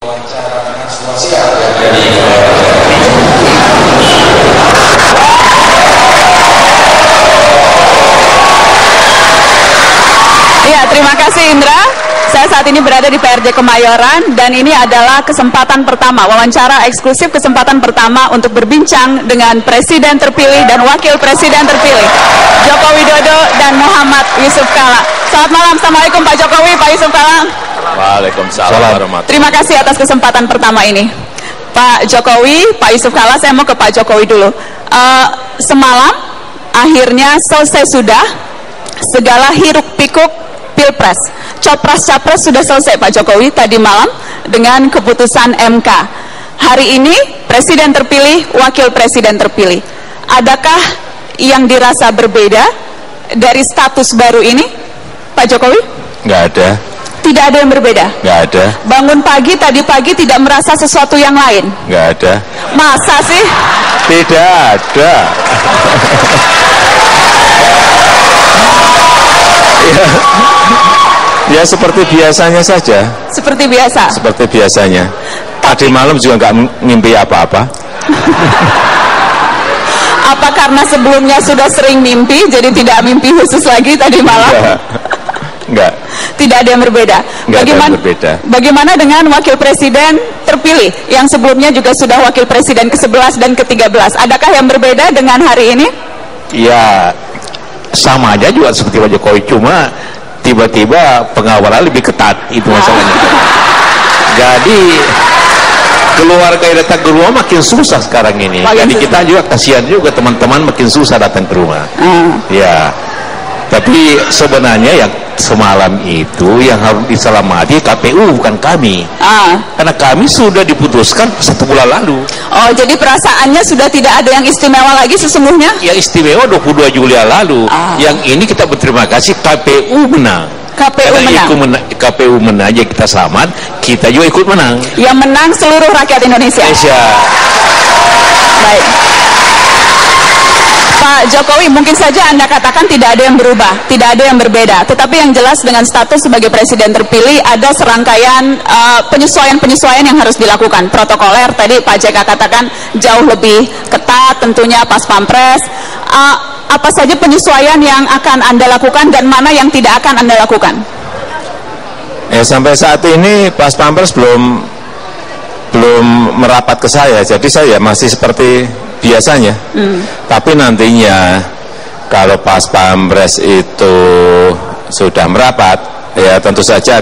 Iya, terima kasih Indra. Saya saat ini berada di PRJ Kemayoran dan ini adalah kesempatan pertama, wawancara eksklusif kesempatan pertama untuk berbincang dengan Presiden terpilih dan Wakil Presiden terpilih Joko Widodo dan Muhammad Yusuf Kalla. Selamat malam, Assalamualaikum Pak Jokowi, Pak Yusuf Kalla. Waalaikumsalam warahmatullahi. Terima kasih atas kesempatan pertama ini. Pak Jokowi, Pak Yusuf Kalla, saya mau ke Pak Jokowi dulu. Semalam akhirnya selesai sudah segala hiruk pikuk Pilpres. Copras-capres sudah selesai Pak Jokowi tadi malam dengan keputusan MK. Hari ini Presiden terpilih, Wakil Presiden terpilih. Adakah yang dirasa berbeda dari status baru ini, Pak Jokowi? Nggak ada. Tidak ada yang berbeda? Nggak ada. Bangun pagi, tadi pagi tidak merasa sesuatu yang lain? Nggak ada. Masa sih? Tidak ada. Ya seperti biasanya saja. Seperti biasa? Seperti biasanya. Tadi malam juga nggak mimpi apa-apa. Apa karena sebelumnya sudah sering mimpi, jadi tidak mimpi khusus lagi tadi malam? Enggak. Tidak ada yang berbeda. Bagaimana dengan Wakil Presiden terpilih yang sebelumnya juga sudah Wakil Presiden ke-11 dan ke-13? Adakah yang berbeda dengan hari ini? Ya sama aja juga seperti Pak Jokowi, cuma tiba-tiba pengawalan lebih ketat, itu masalahnya. Jadi keluarga yang datang ke rumah makin susah sekarang ini. Jadi kita juga kasihan juga, teman-teman makin susah datang ke rumah. Ya, tapi sebenarnya yang semalam itu yang harus diselamati KPU, bukan kami. Karena kami sudah diputuskan 1 bulan lalu. Oh, jadi perasaannya sudah tidak ada yang istimewa lagi sesungguhnya? Yang istimewa 22 Juli lalu. Yang ini kita berterima kasih KPU menang. KPU menang aja kita selamat, kita juga ikut menang. Yang menang seluruh rakyat Indonesia. Baik. Pak Jokowi, mungkin saja Anda katakan tidak ada yang berubah, tidak ada yang berbeda. Tetapi yang jelas dengan status sebagai Presiden terpilih ada serangkaian penyesuaian-penyesuaian yang harus dilakukan. Protokoler tadi Pak JK katakan jauh lebih ketat, tentunya pas Pampres. Apa saja penyesuaian yang akan Anda lakukan dan mana yang tidak akan Anda lakukan? Ya sampai saat ini pas Pampres belum merapat ke saya, jadi saya masih seperti biasanya. Tapi nantinya kalau pas Pampres itu sudah merapat, ya tentu saja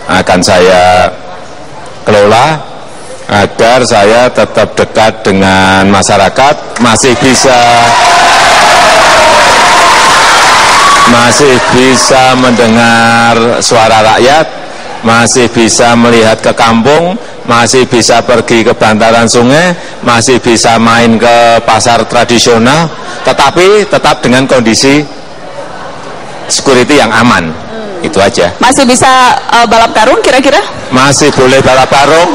akan saya kelola agar saya tetap dekat dengan masyarakat, masih bisa mendengar suara rakyat, masih bisa melihat ke kampung, masih bisa pergi ke bantaran sungai, masih bisa main ke pasar tradisional, tetapi tetap dengan kondisi security yang aman. Itu aja. Masih bisa balap karung kira-kira? Masih boleh balap karung.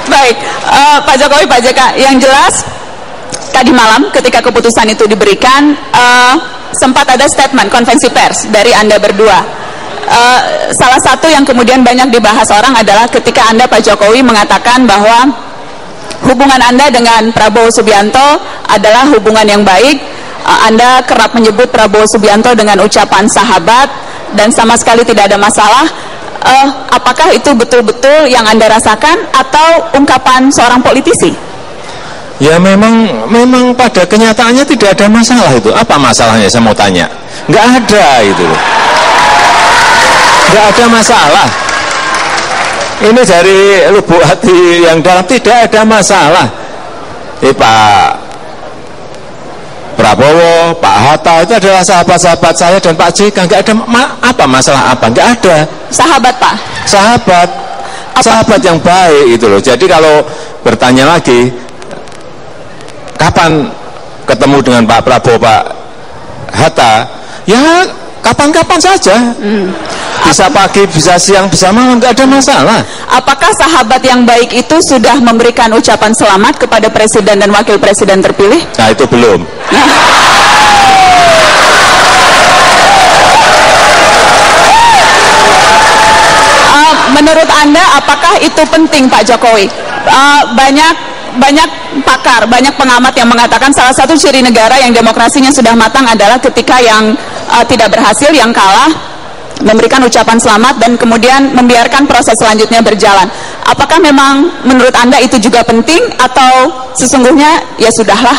Baik, Pak Jokowi, Pak JK, yang jelas tadi malam ketika keputusan itu diberikan sempat ada statement konvensi pers dari Anda berdua. Salah satu yang kemudian banyak dibahas orang adalah ketika Anda, Pak Jokowi, mengatakan bahwa hubungan Anda dengan Prabowo Subianto adalah hubungan yang baik. Anda kerap menyebut Prabowo Subianto dengan ucapan sahabat dan sama sekali tidak ada masalah. Apakah itu betul-betul yang Anda rasakan atau ungkapan seorang politisi? Ya memang pada kenyataannya tidak ada masalah itu. Apa masalahnya saya mau tanya? Nggak ada itu loh. Nggak ada masalah. Ini dari lubuk hati yang dalam, tidak ada masalah. Pak Prabowo, Pak Hatta itu adalah sahabat-sahabat saya dan Pak JK. Nggak ada apa masalah apa? Nggak ada. Sahabat Pak? Sahabat yang baik itu loh. Jadi kalau bertanya lagi, kapan ketemu dengan Pak Prabowo, Pak Hatta? Ya kapan-kapan saja. Bisa pagi, bisa siang, bisa malam, nggak ada masalah. Apakah sahabat yang baik itu sudah memberikan ucapan selamat kepada Presiden dan Wakil Presiden terpilih? Nah itu belum. Anda apakah itu penting, Pak Jokowi? Banyak pakar, banyak pengamat yang mengatakan salah satu ciri negara yang demokrasinya sudah matang adalah ketika yang tidak berhasil, yang kalah, memberikan ucapan selamat dan kemudian membiarkan proses selanjutnya berjalan. Apakah memang menurut Anda itu juga penting atau sesungguhnya ya sudahlah?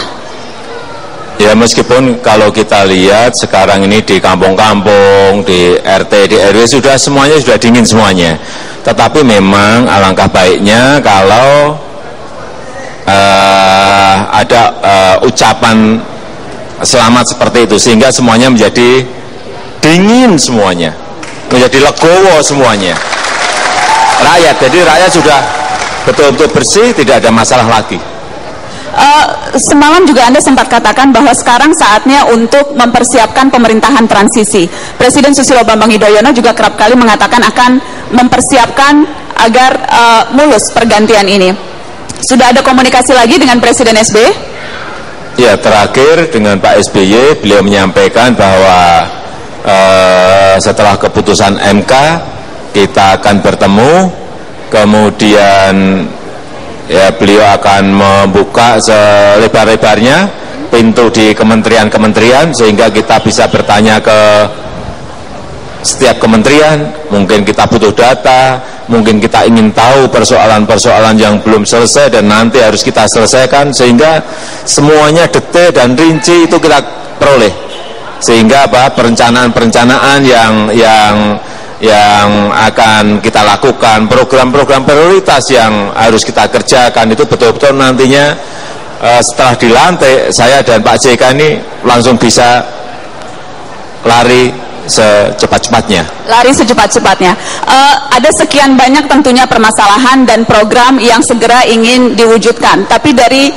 Ya, meskipun kalau kita lihat sekarang ini di kampung-kampung, di RT, di RW semuanya sudah dingin semuanya. Tetapi memang alangkah baiknya kalau ada ucapan selamat seperti itu sehingga semuanya menjadi dingin semuanya, menjadi legowo semuanya. Jadi rakyat sudah betul-betul bersih, tidak ada masalah lagi. Semalam juga Anda sempat katakan bahwa sekarang saatnya untuk mempersiapkan pemerintahan transisi. Presiden Susilo Bambang Yudhoyono juga kerap kali mengatakan akan mempersiapkan agar mulus pergantian ini. Sudah ada komunikasi lagi dengan Presiden SBY? Ya, terakhir dengan Pak SBY, beliau menyampaikan bahwa setelah keputusan MK kita akan bertemu, kemudian ya beliau akan membuka selebar-lebarnya pintu di kementerian-kementerian sehingga kita bisa bertanya ke setiap kementerian. Mungkin kita butuh data, mungkin kita ingin tahu persoalan-persoalan yang belum selesai dan nanti harus kita selesaikan sehingga semuanya detail dan rinci itu kita peroleh, sehingga perencanaan-perencanaan yang akan kita lakukan, program-program prioritas yang harus kita kerjakan itu betul-betul nantinya setelah dilantik saya dan Pak JK ini langsung bisa lari secepat-cepatnya. Ada sekian banyak tentunya permasalahan dan program yang segera ingin diwujudkan, tapi dari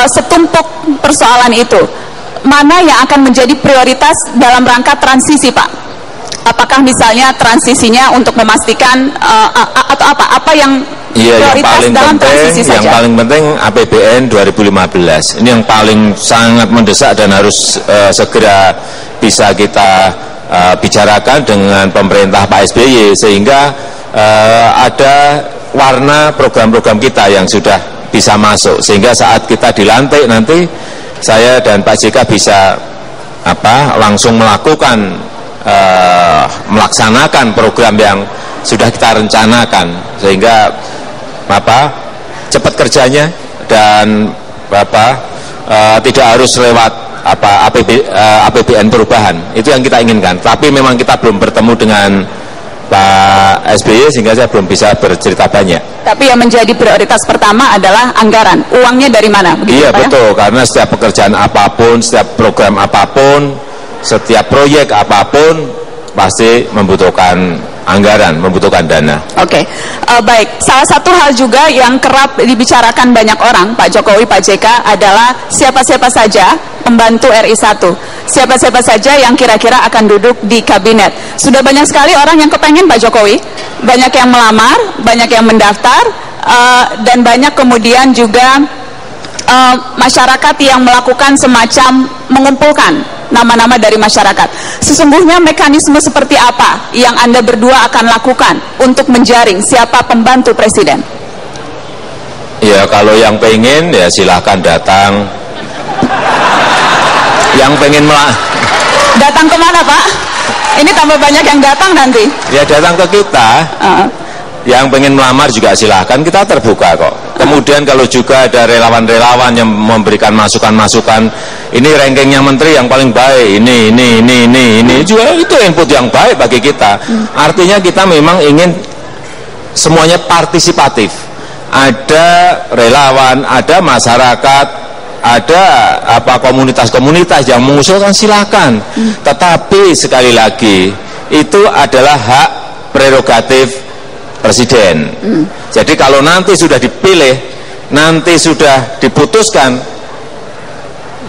setumpuk persoalan itu mana yang akan menjadi prioritas dalam rangka transisi, Pak? Apakah misalnya transisinya untuk memastikan atau apa yang prioritas dalam transisi saja? Yang paling penting APBN 2015 ini yang paling sangat mendesak dan harus segera bisa kita bicarakan dengan pemerintah Pak SBY sehingga ada warna program-program kita yang sudah bisa masuk sehingga saat kita dilantik nanti saya dan Pak JK bisa langsung melaksanakan program yang sudah kita rencanakan sehingga cepat kerjanya dan tidak harus lewat APBN perubahan. Itu yang kita inginkan, tapi memang kita belum bertemu dengan Pak SBY sehingga saya belum bisa bercerita banyak. Tapi yang menjadi prioritas pertama adalah anggaran. Uangnya dari mana? Begitu, iya, betul, karena setiap pekerjaan apapun, setiap program apapun, setiap proyek apapun pasti membutuhkan anggaran, membutuhkan dana. Oke, baik. Salah satu hal juga yang kerap dibicarakan banyak orang, Pak Jokowi, Pak JK, adalah siapa-siapa saja pembantu RI 1. Siapa-siapa saja yang kira-kira akan duduk di kabinet. Sudah banyak sekali orang yang kepengen Pak Jokowi, banyak yang melamar, banyak yang mendaftar, dan banyak kemudian juga masyarakat yang melakukan semacam mengumpulkan nama-nama dari masyarakat. Sesungguhnya mekanisme seperti apa yang Anda berdua akan lakukan untuk menjaring siapa pembantu presiden? Ya, kalau yang pengen ya silahkan datang. Yang pengen datang kemana, Pak? Ini tambah banyak yang datang nanti. Ya, datang ke kita. Yang pengen melamar juga silahkan, kita terbuka kok. Kemudian kalau juga ada relawan-relawan yang memberikan masukan-masukan, ini rankingnya menteri yang paling baik, ini juga itu input yang baik bagi kita. Artinya kita memang ingin semuanya partisipatif. Ada relawan, ada masyarakat, ada komunitas-komunitas yang mengusulkan silakan. Tetapi sekali lagi itu adalah hak prerogatif presiden. Jadi kalau nanti sudah dipilih, nanti sudah diputuskan,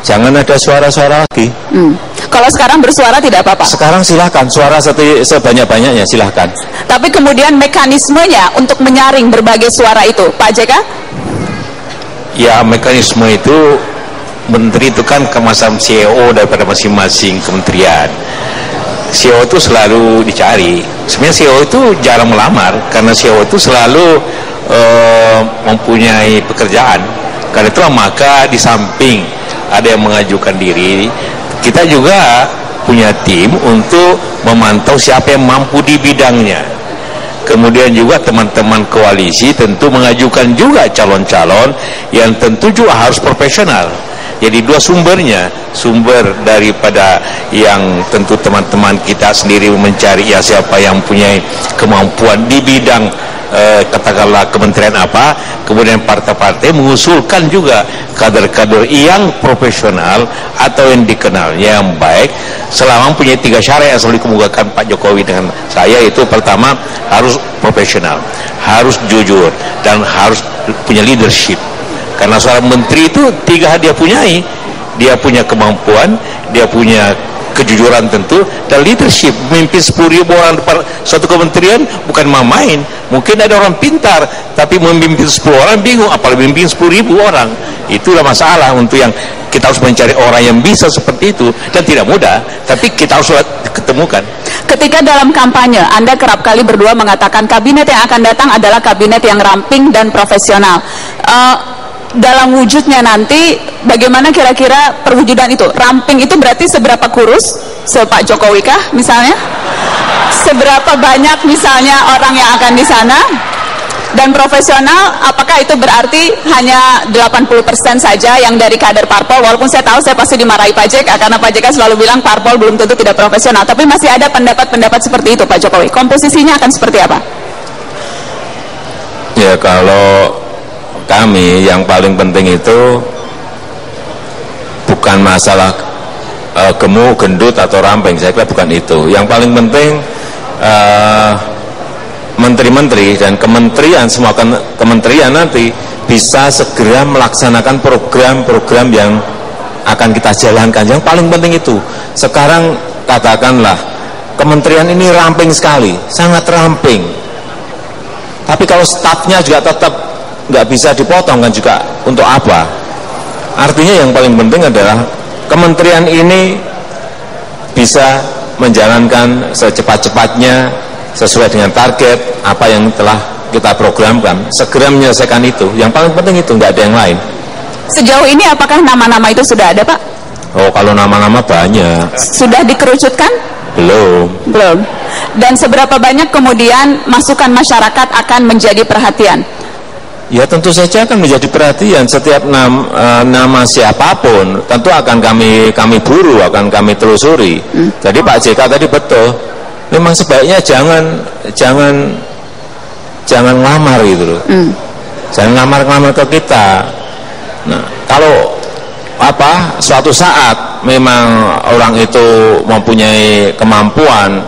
jangan ada suara-suara lagi. Kalau sekarang bersuara tidak apa-apa? Sekarang silahkan, suara sebanyak-banyaknya silahkan. Tapi kemudian mekanismenya untuk menyaring berbagai suara itu, Pak JK? Ya, mekanisme itu menteri itu kan kemasan CEO daripada masing-masing kementerian. CEO itu selalu dicari. Sebenarnya CEO itu jarang melamar karena CEO itu selalu mempunyai pekerjaan. Karena itulah maka di samping ada yang mengajukan diri, kita juga punya tim untuk memantau siapa yang mampu di bidangnya. Kemudian juga teman-teman koalisi tentu mengajukan juga calon-calon yang tentu juga harus profesional. Jadi dua sumbernya, sumber daripada yang tentu teman-teman kita sendiri mencari ya siapa yang punya kemampuan di bidang katakanlah kementerian apa, kemudian partai-partai mengusulkan juga kader-kader yang profesional atau yang dikenalnya yang baik, selama punya 3 syarat yang selalu dikemukakan Pak Jokowi dengan saya, itu pertama harus profesional, harus jujur, dan harus punya leadership. Karena seorang menteri itu 3 hal dia punyai, dia punya kemampuan, dia punya kejujuran tentu, dan leadership. Memimpin 10.000 orang depan suatu kementerian bukan main. Mungkin ada orang pintar, tapi memimpin 10 orang bingung, apalagi memimpin 10.000 orang. Itulah masalah untuk yang kita harus mencari orang yang bisa seperti itu, dan tidak mudah, tapi kita harus ketemukan. Ketika dalam kampanye, Anda kerap kali berdua mengatakan kabinet yang akan datang adalah kabinet yang ramping dan profesional. Dalam wujudnya nanti, bagaimana kira-kira perwujudan itu? Ramping itu berarti seberapa kurus? Pak Jokowi kah misalnya? Seberapa banyak misalnya orang yang akan di sana? Dan profesional, apakah itu berarti hanya 80% saja yang dari kader parpol? Walaupun saya tahu saya pasti dimarahi Pak JK, karena Pak JK selalu bilang parpol belum tentu tidak profesional. Tapi masih ada pendapat-pendapat seperti itu Pak Jokowi. Komposisinya akan seperti apa? Ya, kalau kami yang paling penting itu bukan masalah gemuk, gendut atau ramping. Saya kira bukan itu. Yang paling penting menteri-menteri dan kementerian, semua kementerian nanti bisa segera melaksanakan program-program yang akan kita jalankan. Yang paling penting itu sekarang, katakanlah kementerian ini ramping sekali, sangat ramping, tapi kalau stafnya juga tetap nggak bisa dipotong kan juga untuk apa? Artinya yang paling penting adalah kementerian ini bisa menjalankan secepat-cepatnya sesuai dengan target apa yang telah kita programkan, segera menyelesaikan itu. Yang paling penting itu, nggak ada yang lain. Sejauh ini apakah nama-nama itu sudah ada Pak? Oh, kalau nama-nama banyak. Sudah dikerucutkan? Belum. Dan seberapa banyak kemudian masukan masyarakat akan menjadi perhatian? Ya tentu saja akan menjadi perhatian. Setiap nama siapapun tentu akan kami buru, akan kami telusuri. Jadi Pak JK tadi betul, memang sebaiknya jangan ngelamar gitu loh. Jangan ngelamar ke kita. Nah, kalau suatu saat memang orang itu mempunyai kemampuan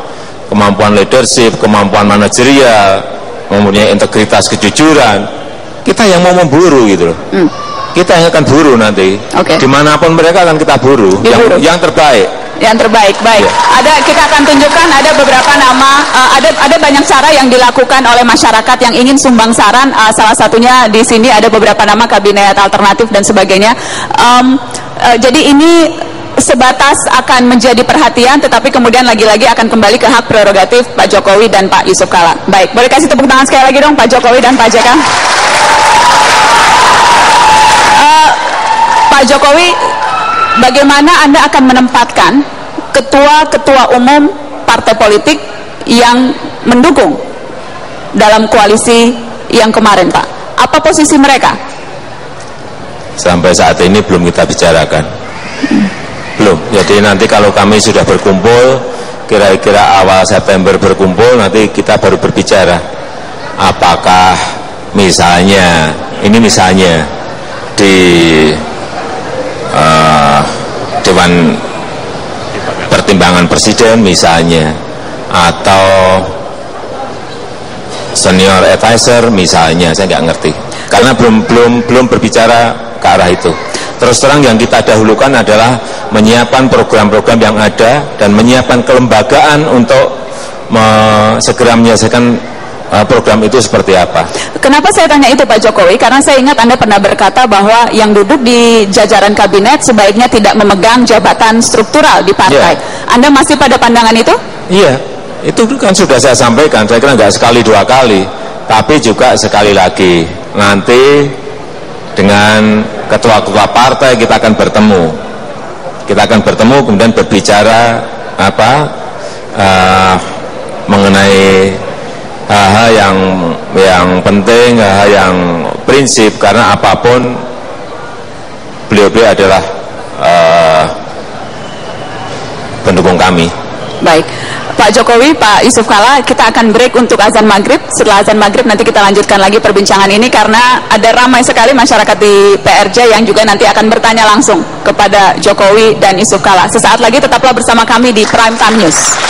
leadership, kemampuan manajerial, mempunyai integritas, kejujuran, kita yang mau memburu gitu loh. Kita yang akan buru nanti. Dimanapun mereka akan kita buru. Yang terbaik. Baik. Ya. Kita akan tunjukkan ada beberapa nama, ada banyak cara yang dilakukan oleh masyarakat yang ingin sumbang saran. Salah satunya di sini ada beberapa nama kabinet alternatif dan sebagainya. Jadi ini sebatas akan menjadi perhatian, tetapi kemudian lagi-lagi akan kembali ke hak prerogatif Pak Jokowi dan Pak Yusuf Kalla. Baik, boleh kasih tepuk tangan sekali lagi dong Pak Jokowi dan Pak JK. Pak Jokowi, bagaimana Anda akan menempatkan ketua-ketua umum partai politik yang mendukung dalam koalisi yang kemarin, Pak? Apa posisi mereka? Sampai saat ini belum kita bicarakan. Belum. Jadi nanti kalau kami sudah berkumpul, kira-kira awal September berkumpul, nanti kita baru berbicara. Apakah misalnya di Dewan Pertimbangan Presiden misalnya, atau senior advisor misalnya, saya nggak ngerti karena belum berbicara ke arah itu. Terus terang yang kita dahulukan adalah menyiapkan program-program yang ada dan menyiapkan kelembagaan untuk segera menyelesaikan program itu seperti apa. Kenapa saya tanya itu Pak Jokowi? Karena saya ingat Anda pernah berkata bahwa yang duduk di jajaran kabinet sebaiknya tidak memegang jabatan struktural di partai. Anda masih pada pandangan itu? Iya, itu kan sudah saya sampaikan, saya kira nggak sekali dua kali, tapi juga sekali lagi, nanti dengan ketua-ketua partai kita akan bertemu. Kita akan bertemu kemudian berbicara mengenai hal-hal yang penting, hal-hal yang prinsip, karena apapun beliau-beliau adalah pendukung kami. Baik, Pak Jokowi, Pak Yusuf Kalla, kita akan break untuk azan maghrib. Setelah azan maghrib nanti kita lanjutkan lagi perbincangan ini, karena ada ramai sekali masyarakat di PRJ yang juga nanti akan bertanya langsung kepada Jokowi dan Yusuf Kalla. Sesaat lagi tetaplah bersama kami di Prime Time News.